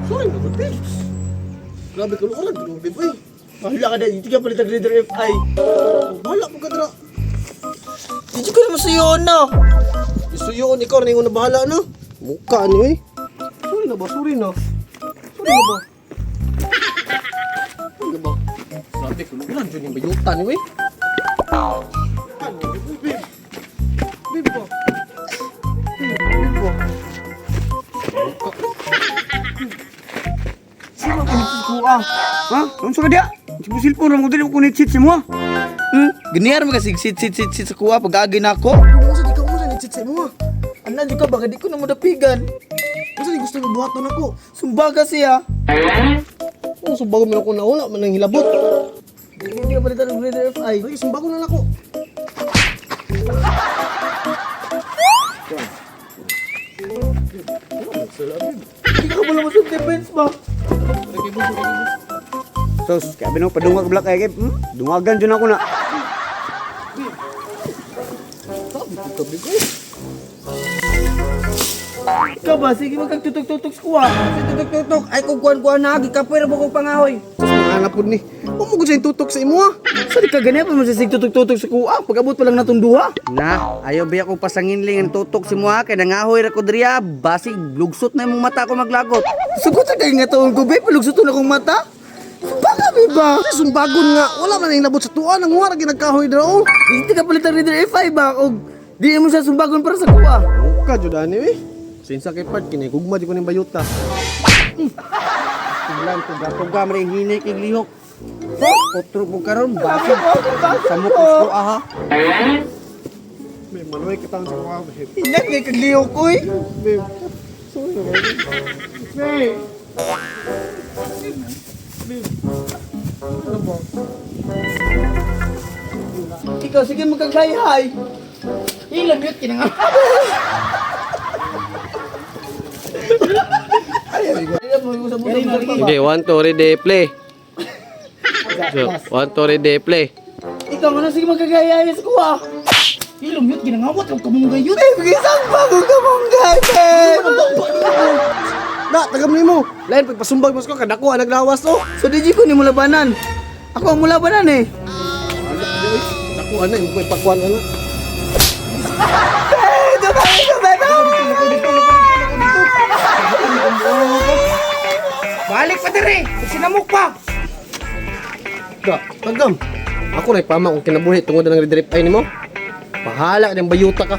Sorry na ba, Pip? Grabe ka lukuran, gano'n, Pip, eh. Mahila ka na, hindi ka palit ang Leader FI. Wala po ka, Dra. Hindi ko naman sa'yo na. Isuyoon, ikaw na yung una bahala, no? Mukha niyo, eh. Sorry na ba, sorry na. Sorry na ba? Sorry na ba? Grabe ka lukuran, dyan yung bayutan niyo, eh. Ano, Pip? Pip ba? Pip ba? Sino ka nagsis ko ah? Ha? Ano sa kadya? Silpon mo dili ko ni-cheat si mo. Ganiyar mo kasi sit sa kuha pag-agay na ako. Masa di ka mo sa nitsit sa imo, ah. Anan di ka baka di ko na madapigan. Masa di gusto mo buhaton ako? Sumba kasi ha. Oh, sumbago mo na ako na wala man ang hilabot. Hindi ka palitan ng Leader FI. Ay, sumbago na ako. Hindi ka pala masang defense ba? Sos, kaya binong padungag black kay kay. Dungagan jud ako na. Ikaw ba? Sige magkagtutok-tutok sa kuha. Tutok-tutok ay kung kuan-kuan na gikapoy ra mo kog pangahoy. Tapos mga anak po ni, umugod sa yung tutok sa imo, ah. Sa di ka ganyan pa masasig tutok-tutok sa kuha. Pag-abot pa lang natong duha. Na, ayaw biya ko pasanginling ang tutok si mo ha kay nangahoy ra ko diriya basig lugsot na imong mata ko maglagot. Sugot sa kayo nga taon ko, be. Palugsuton akong mata. Baka, be ba? Kasi sumbagon nga, wala man ang hilabot sa tuwa, nang wala ginagkahoy daw. Hindi ka palitan ng Leader FI ba? O di mo siya sumbagon para sa kuha. Mukha, Jodani, eh. Sinsa kay part, kinigugma di ko ng bayuta. Tiglan ko gatog ka mari hinay kay lihok. Otro po karon basig sa mukos ko aha. May maloy kitang sa mga babe. Inak kay kagliyo ko eh. Babe, sorry na, babe. Babe! Ano ba? Ikaw, sige magkaghay-hay. Ilang yun, kinanga. Hindi, 1, 2, ready, play. So, 1, 2, ready, play. Ikaw, ano, sige magkaghay-hay sa kuha. Ilang yun, kinangawat. Huwag ka mong gayon. Eh, bigisang bago ka mong gayon. Da, tagam ni mo. Lain, pagpasumbag mo ko, kadako, naglawas, oh. So, di ko ni mo labanan. Ako ang mulabanan eh. Nakuha na, yung pakuan ka na. Balik pa diri, sinamok pa. Da, tagam. Ako na ipama kung kinabuhi tungod ng redirect ay ni mo. Pahala ka ng bayuta ka.